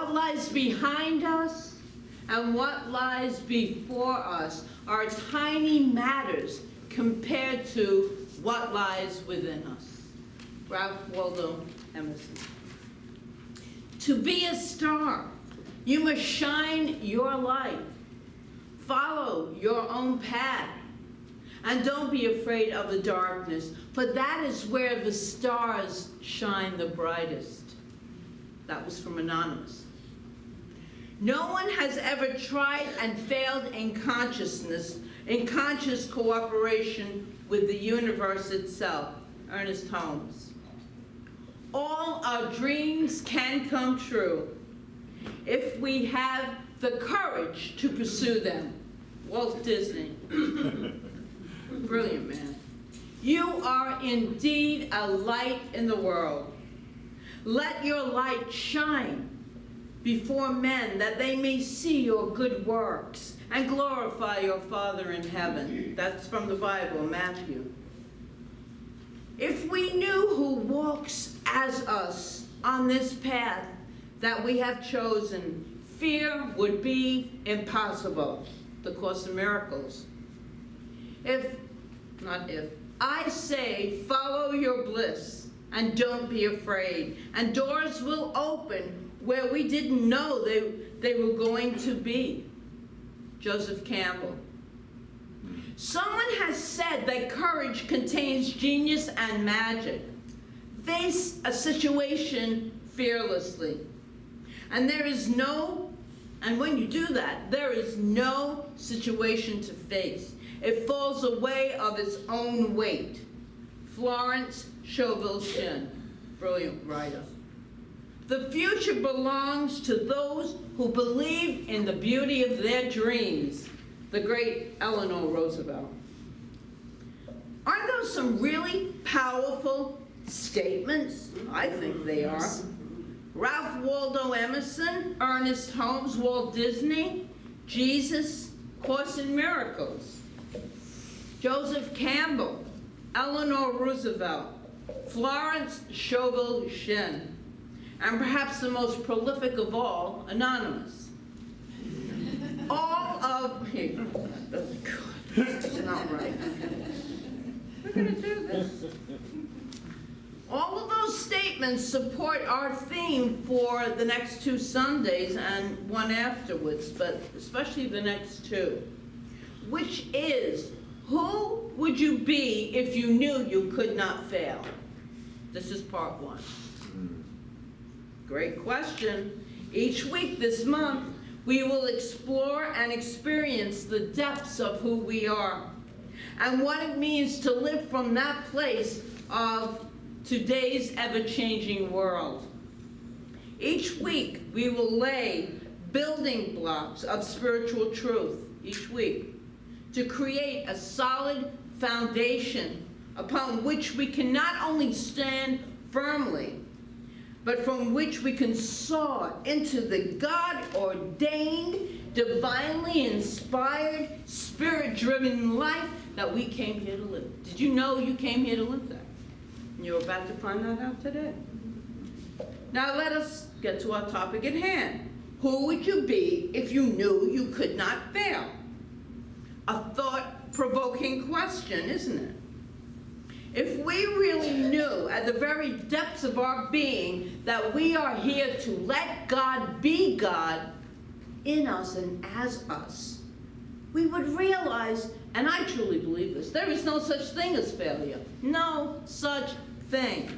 What lies behind us and what lies before us are tiny matters compared to what lies within us. Ralph Waldo Emerson. To be a star, you must shine your light. Follow your own path. And don't be afraid of the darkness, for that is where the stars shine the brightest. That was from Anonymous. No one has ever tried and failed in consciousness, in conscious cooperation with the universe itself. Ernest Holmes. All our dreams can come true if we have the courage to pursue them. Walt Disney. Brilliant man. You are indeed a light in the world. Let your light shine before men, that they may see your good works and glorify your Father in heaven. That's from the Bible, Matthew. If we knew who walks as us on this path that we have chosen, fear would be impossible. The Course in Miracles. I say, follow your bliss and don't be afraid. And doors will open where we didn't know they were going to be. Joseph Campbell. Someone has said that courage contains genius and magic. Face a situation fearlessly. And when you do that, there is no situation to face. It falls away of its own weight. Florence Scovel Shinn, brilliant writer. The future belongs to those who believe in the beauty of their dreams. The great Eleanor Roosevelt. Aren't those some really powerful statements? I think they are. Ralph Waldo Emerson, Ernest Holmes, Walt Disney, Jesus, Course in Miracles. Joseph Campbell, Eleanor Roosevelt, Florence Scovel Shinn, and perhaps the most prolific of all, Anonymous. All of, hey, really good, it's not right. We're gonna do this. All of those statements support our theme for the next 2 Sundays and one afterwards, but especially the next 2, which is, who would you be if you knew you could not fail? This is part 1. Great question. Each week this month, we will explore and experience the depths of who we are and what it means to live from that place of today's ever-changing world. Each week, we will lay building blocks of spiritual truth each week to create a solid foundation upon which we can not only stand firmly, but from which we can soar into the God-ordained, divinely inspired, spirit-driven life that we came here to live. Did you know you came here to live that? And you're about to find that out today. Now let us get to our topic at hand. Who would you be if you knew you could not fail? A thought-provoking question, isn't it? If we really knew at the very depths of our being that we are here to let God be God in us and as us, we would realize, and I truly believe this, there is no such thing as failure. No such thing.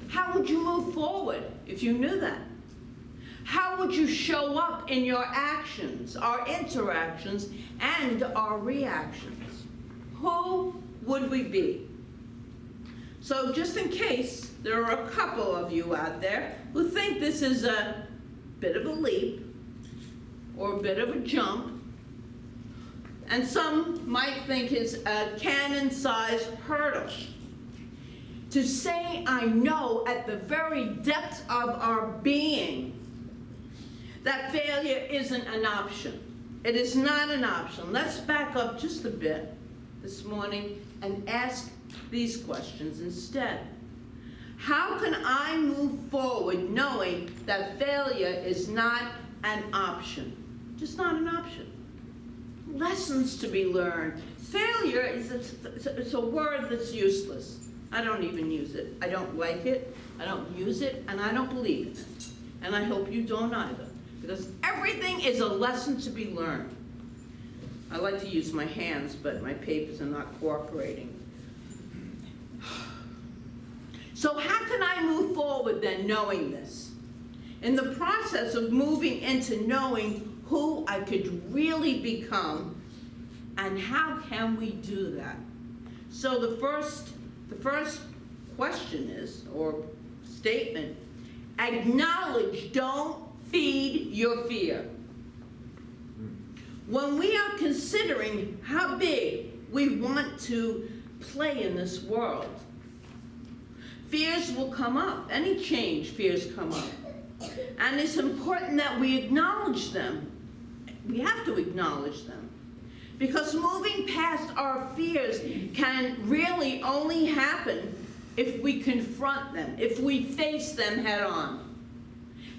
How would you move forward if you knew that? How would you show up in your actions, our interactions, and our reactions? Who would we be? So just in case there are a couple of you out there who think this is a bit of a leap or a bit of a jump, and some might think it's a cannon-sized hurdle, to say I know at the very depths of our being that failure isn't an option. It is not an option. Let's back up just a bit this morning and ask these questions instead. How can I move forward knowing that failure is not an option? Just not an option. Lessons to be learned. Failure is it's a word that's useless. I don't even use it. I don't like it, I don't use it, and I don't believe in it. And I hope you don't either. Because everything is a lesson to be learned. I like to use my hands, but my papers are not cooperating. So how can I move forward then knowing this? In the process of moving into knowing who I could really become, and how can we do that? So the first question is, or statement, acknowledge, don't feed your fear. When we are considering how big we want to play in this world, fears will come up. Any change, fears come up. And it's important that we acknowledge them. We have to acknowledge them. Because moving past our fears can really only happen if we confront them, if we face them head on.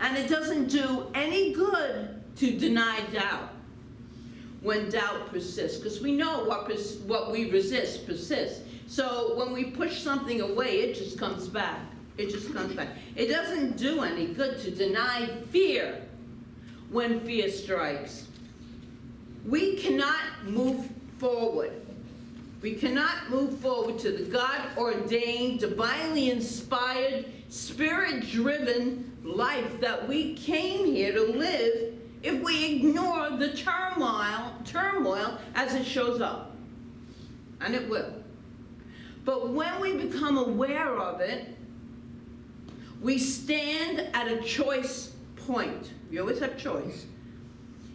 And it doesn't do any good to deny doubt when doubt persists, because we know what we resist persists. So when we push something away, it just comes back. It just comes back. It doesn't do any good to deny fear when fear strikes. We cannot move forward. We cannot move forward to the God-ordained, divinely inspired, spirit-driven life that we came here to live if we ignore the turmoil as it shows up. And it will. But when we become aware of it, we stand at a choice point. We always have choice.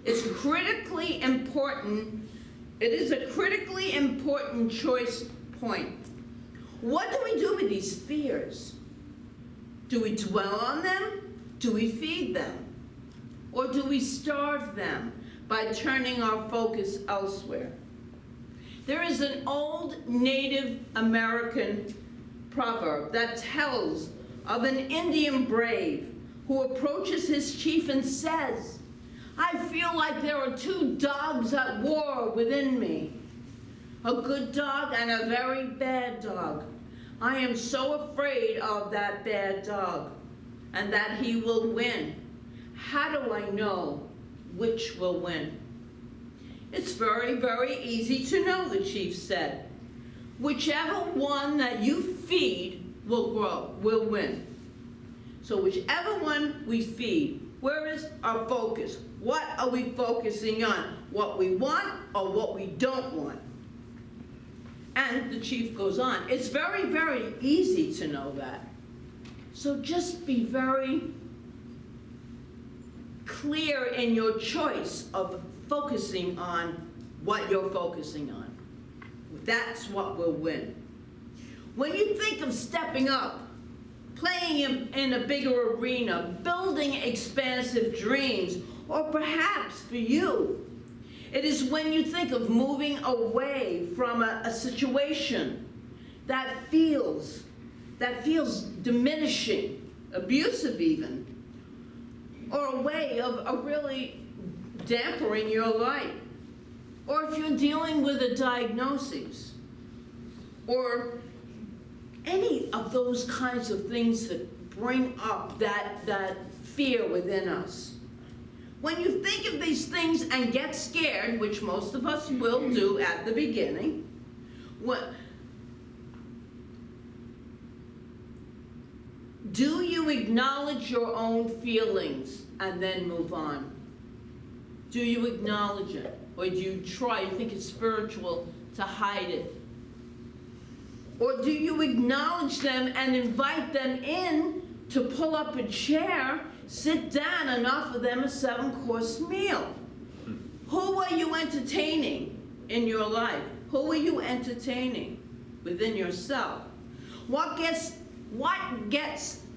It's critically important. It is a critically important choice point. What do we do with these fears? Do we dwell on them? Do we feed them? Or do we starve them by turning our focus elsewhere? There is an old Native American proverb that tells of an Indian brave who approaches his chief and says, "I feel like there are two dogs at war within me, a good dog and a very bad dog. I am so afraid of that bad dog and that he will win. How do I know which will win?" "It's very, very easy to know," the chief said. "Whichever one that you feed will grow, will win." So whichever one we feed, where is our focus? What are we focusing on? What we want or what we don't want? And the chief goes on. It's very, very easy to know that. So just be very clear in your choice of focusing on what you're focusing on. That's what will win. When you think of stepping up, playing in a bigger arena, building expansive dreams, or perhaps for you, it is when you think of moving away from a situation that feels diminishing, abusive even, or a way of really dampering your life. Or if you're dealing with a diagnosis, or any of those kinds of things that bring up that fear within us. When you think of these things and get scared, which most of us will do at the beginning, do you acknowledge your own feelings and then move on? Do you acknowledge it? Or do you try, you think it's spiritual, to hide it? Or do you acknowledge them and invite them in to pull up a chair, sit down, and offer them a 7-course meal? Who are you entertaining in your life? Who are you entertaining within yourself? What gets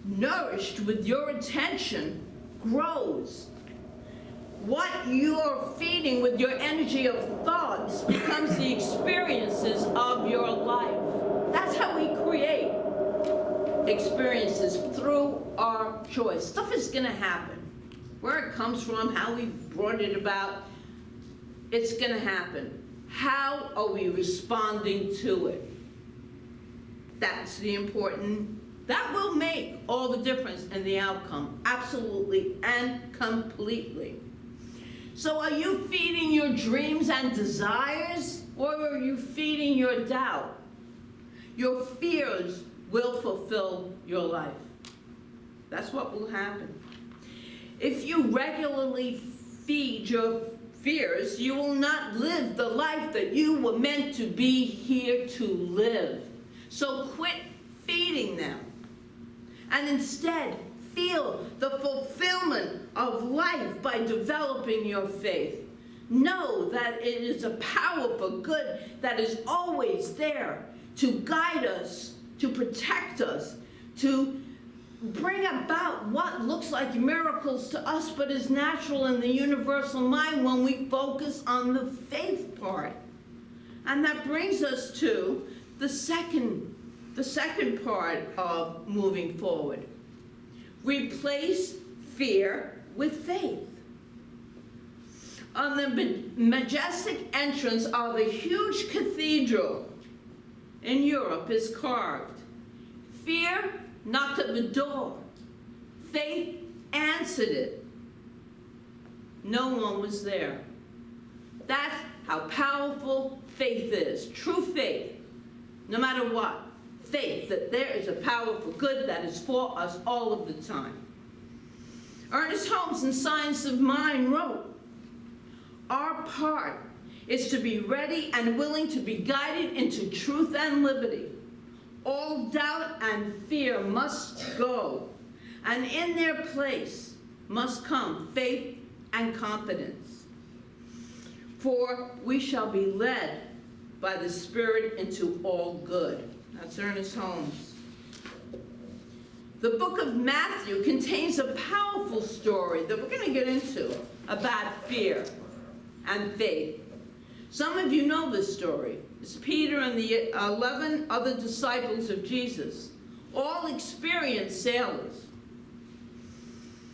nourished with your attention grows. What you're feeding with your energy of thoughts becomes the experiences of your life. That's how we create. experiences through our choice. Stuff is going to happen. Where it comes from, how we brought it about, it's going to happen. How are we responding to it? That's the important, that will make all the difference in the outcome, absolutely and completely. So are you feeding your dreams and desires, or are you feeding your doubt? Your fears will fulfill your life. That's what will happen. If you regularly feed your fears, you will not live the life that you were meant to be here to live. So quit feeding them, and instead feel the fulfillment of life by developing your faith. Know that it is a powerful good that is always there to guide us, to protect us, to bring about what looks like miracles to us but is natural in the universal mind when we focus on the faith part. And that brings us to the second part of moving forward. Replace fear with faith. On the majestic entrance of the huge cathedral in Europe is carved, "Fear knocked at the door. Faith answered it. No one was there." That's how powerful faith is. True faith, no matter what. Faith that there is a powerful good that is for us all of the time. Ernest Holmes in Science of Mind wrote, "Our part is to be ready and willing to be guided into truth and liberty. All doubt and fear must go, and in their place must come faith and confidence. For we shall be led by the Spirit into all good." That's Ernest Holmes. The book of Matthew contains a powerful story that we're going to get into about fear and faith. Some of you know this story. It's Peter and the 11 other disciples of Jesus, all experienced sailors,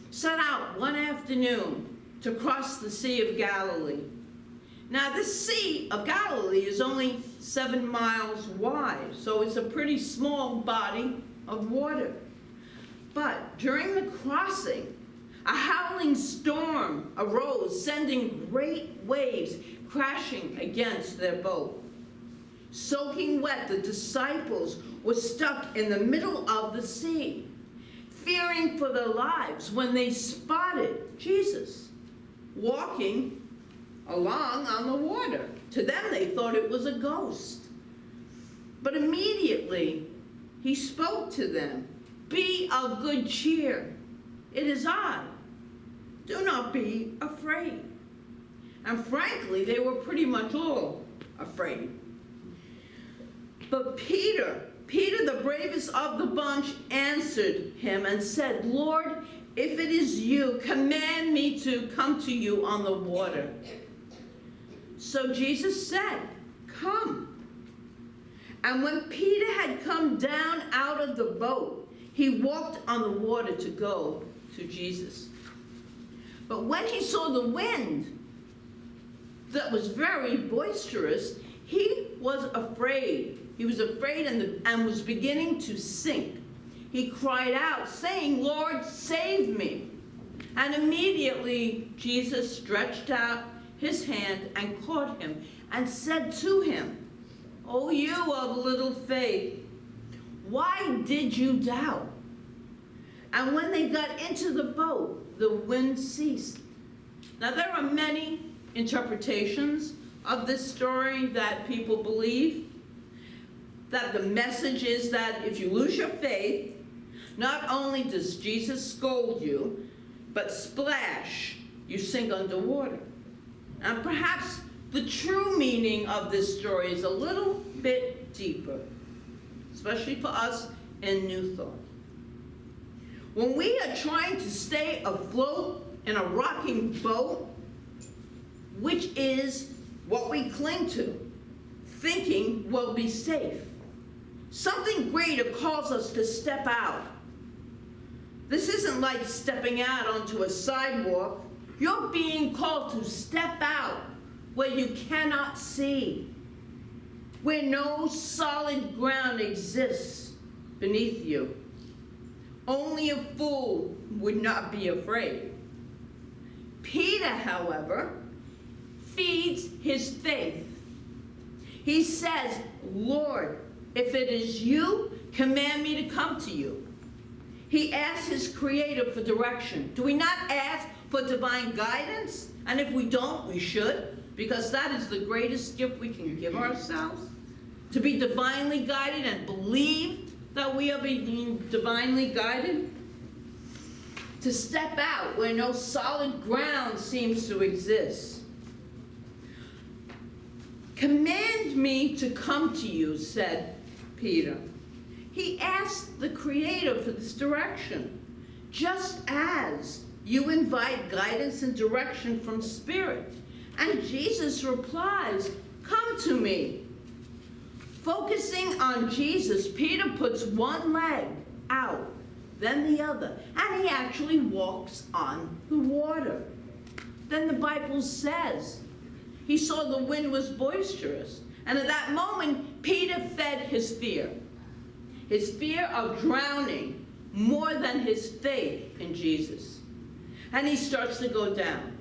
set out one afternoon to cross the Sea of Galilee. Now, this Sea of Galilee is only 7 miles wide, so it's a pretty small body of water. But during the crossing, a howling storm arose, sending great waves crashing against their boat. Soaking wet, the disciples were stuck in the middle of the sea, fearing for their lives when they spotted Jesus walking along on the water. To them, they thought it was a ghost. But immediately, he spoke to them, "Be of good cheer. It is I. Do not be afraid." And frankly, they were pretty much all afraid. But Peter, the bravest of the bunch, answered him and said, "Lord, if it is you, command me to come to you on the water." So Jesus said, "Come." And when Peter had come down out of the boat, he walked on the water to go to Jesus. But when he saw the wind that was very boisterous, he was afraid. He was afraid and was beginning to sink. He cried out, saying, "Lord, save me." And immediately Jesus stretched out his hand and caught him and said to him, "O you of little faith, why did you doubt?" And when they got into the boat, the wind ceased. Now there are many interpretations of this story that people believe. That the message is that if you lose your faith, not only does Jesus scold you, but splash, you sink underwater. And perhaps the true meaning of this story is a little bit deeper, especially for us in New Thought. When we are trying to stay afloat in a rocking boat, which is what we cling to, thinking we'll be safe, Something greater calls us to step out. This isn't like stepping out onto a sidewalk. You're being called to step out where you cannot see, where no solid ground exists beneath you. Only a fool would not be afraid. Peter, however, feeds his faith. He says, Lord, if it is you, command me to come to you. He asks his Creator for direction. Do we not ask for divine guidance? And if we don't, we should, because that is the greatest gift we can give ourselves. To be divinely guided and believe that we are being divinely guided. To step out where no solid ground seems to exist. Command me to come to you, said Peter. He asked the Creator for this direction, just as you invite guidance and direction from Spirit. And Jesus replies, come to me. Focusing on Jesus, Peter puts one leg out, then the other, and he actually walks on the water. Then the Bible says, he saw the wind was boisterous, and at that moment, Peter fed his fear of drowning more than his faith in Jesus. And he starts to go down.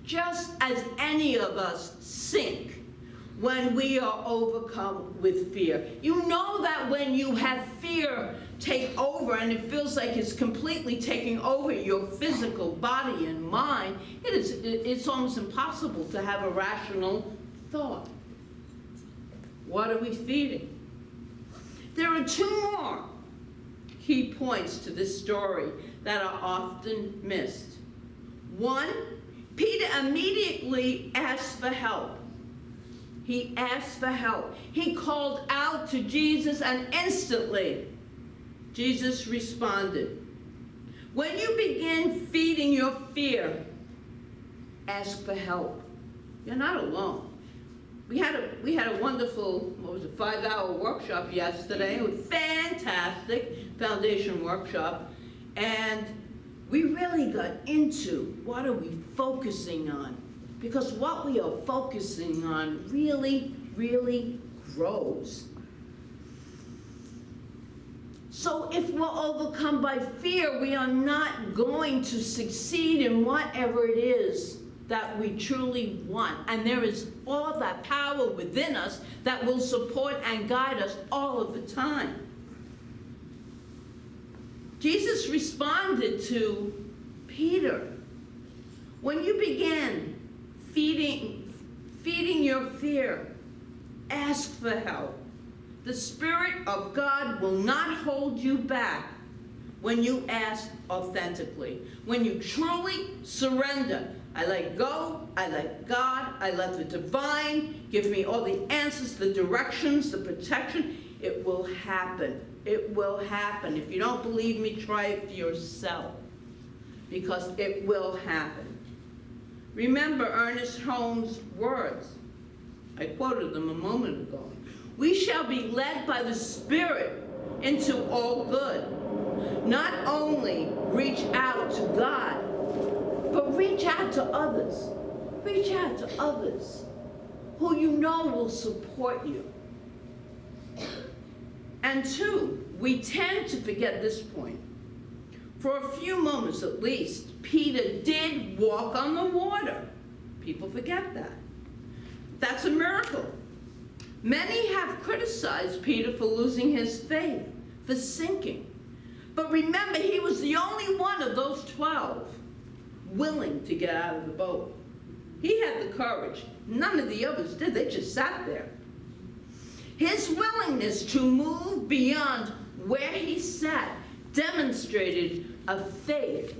Just as any of us sink when we are overcome with fear. You know that when you have fear take over and it feels like it's completely taking over your physical body and mind, it's almost impossible to have a rational thought. What are we feeding? There are two more key points to this story that are often missed. One, Peter immediately asked for help. He asked for help. He called out to Jesus, and instantly, Jesus responded. When you begin feeding your fear, ask for help. You're not alone. We had a wonderful, 5-hour workshop yesterday. It was fantastic foundation workshop, and we really got into what are we focusing on, because what we are focusing on really, really grows. So if we're overcome by fear, we are not going to succeed in whatever it is that we truly want. And there is all that power within us that will support and guide us all of the time. Jesus responded to Peter, when you begin feeding your fear, ask for help. The Spirit of God will not hold you back when you ask authentically. When you truly surrender, I let go, I let God, I let the divine give me all the answers, the directions, the protection. It will happen. It will happen. If you don't believe me, try it for yourself, because it will happen. Remember Ernest Holmes' words. I quoted them a moment ago. We shall be led by the Spirit into all good. Not only reach out to God, but reach out to others. Reach out to others who you know will support you. And two, we tend to forget this point. For a few moments at least, Peter did walk on the water. People forget that. That's a miracle. Many have criticized Peter for losing his faith, for sinking. But remember, he was the only one of those 12 willing to get out of the boat. He had the courage. None of the others did. They just sat there. His willingness to move beyond where he sat demonstrated a faith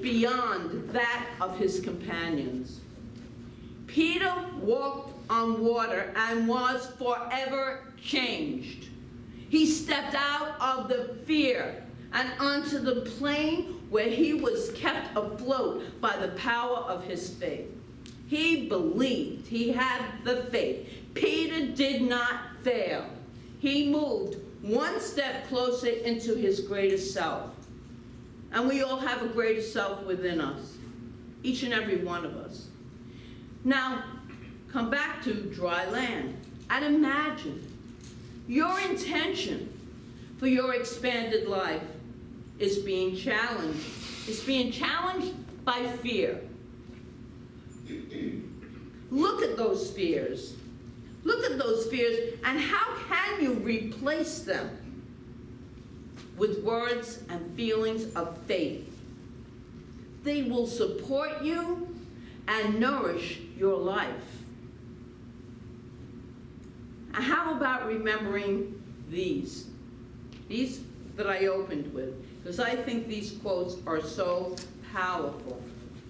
beyond that of his companions. Peter walked on water and was forever changed. He stepped out of the fear and onto the plain where he was kept afloat by the power of his faith. He believed. He had the faith. Peter did not fail. he moved one step closer into his greater self. And we all have a greater self within us, each and every one of us. Now, come back to dry land and imagine your intention for your expanded life is being challenged. It's being challenged by fear. Look at those fears. Look at those fears, and how can you replace them with words and feelings of faith? They will support you and nourish your life. And how about remembering these that I opened with? Because I think these quotes are so powerful.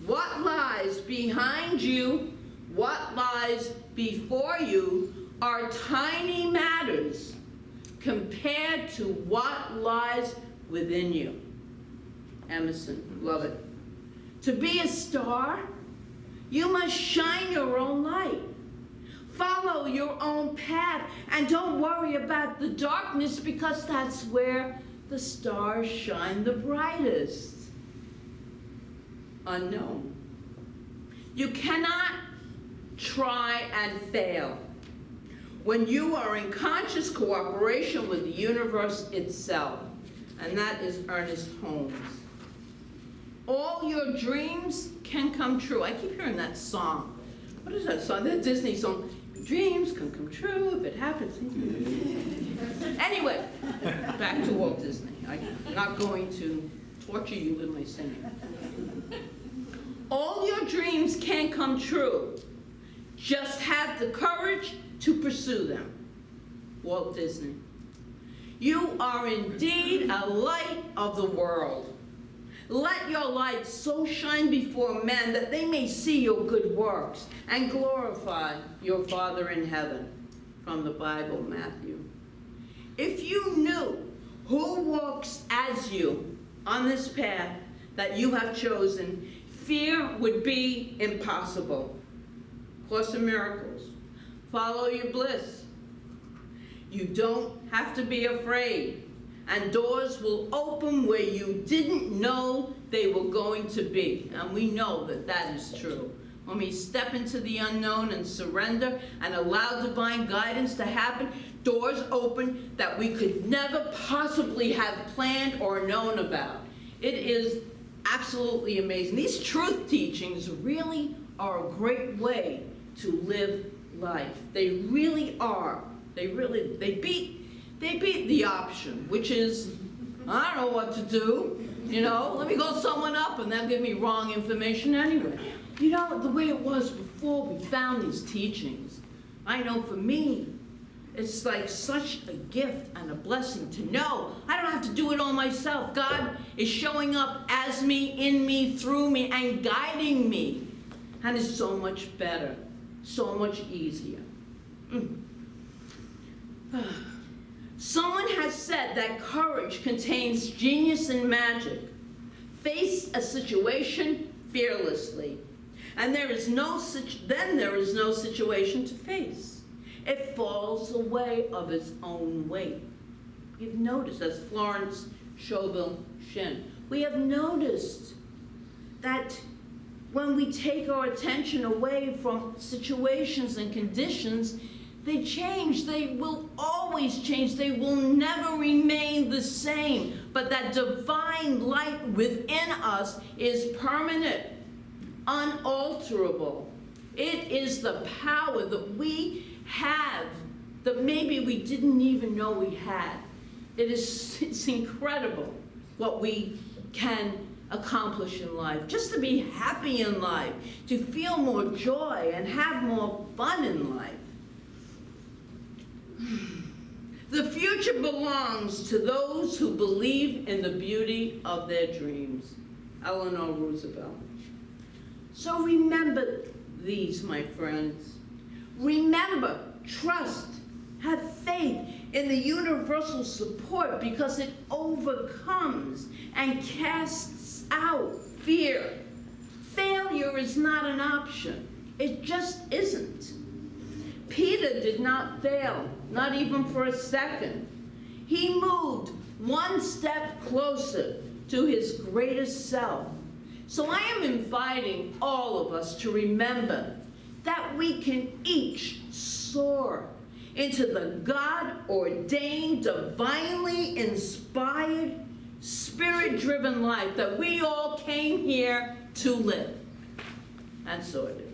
What lies behind you, what lies before you are tiny matters compared to what lies within you. Emerson, love it. To be a star, you must shine your own light. Follow your own path and don't worry about the darkness, because that's where the stars shine the brightest. Unknown. You cannot try and fail when you are in conscious cooperation with the universe itself. And that is Ernest Holmes. All your dreams can come true. I keep hearing that song. What is that song? That Disney song. Dreams can come true if it happens. Anyway, back to Walt Disney. I'm not going to torture you with my singing. All your dreams can come true. Just have the courage to pursue them. Walt Disney. You are indeed a light of the world. Let your light so shine before men that they may see your good works and glorify your Father in heaven. From the Bible, Matthew. If you knew who walks as you on this path that you have chosen, fear would be impossible. Course in Miracles. Follow your bliss. You don't have to be afraid. And doors will open where you didn't know they were going to be. And we know that that is true. When we step into the unknown and surrender and allow divine guidance to happen, doors open that we could never possibly have planned or known about. It is absolutely amazing. These truth teachings really are a great way to live life. They really are. They beat the option, which is, I don't know what to do. You know, let me go someone up and they'll give me wrong information anyway. You know, the way it was before we found these teachings, I know for me, it's like such a gift and a blessing to know I don't have to do it all myself. God is showing up as me, in me, through me, and guiding me. And it's so much better, so much easier. Someone has said that courage contains genius and magic. Face a situation fearlessly, and then there is no situation to face. It falls away of its own weight. You've noticed, as Florence Scovel Shinn, we have noticed that when we take our attention away from situations and conditions, they change. They will always change. They will never remain the same. But that divine light within us is permanent, unalterable. It is the power that we have that maybe we didn't even know we had. It's incredible what we can accomplish in life. Just to be happy in life, to feel more joy and have more fun in life. The future belongs to those who believe in the beauty of their dreams. Eleanor Roosevelt. So remember these, my friends. Remember, trust, have faith in the universal support, because it overcomes and casts out fear. Failure is not an option. It just isn't. Peter did not fail, not even for a second. He moved one step closer to his greatest self. So I am inviting all of us to remember that we can each soar into the God-ordained, divinely inspired, spirit-driven life that we all came here to live. And so it is.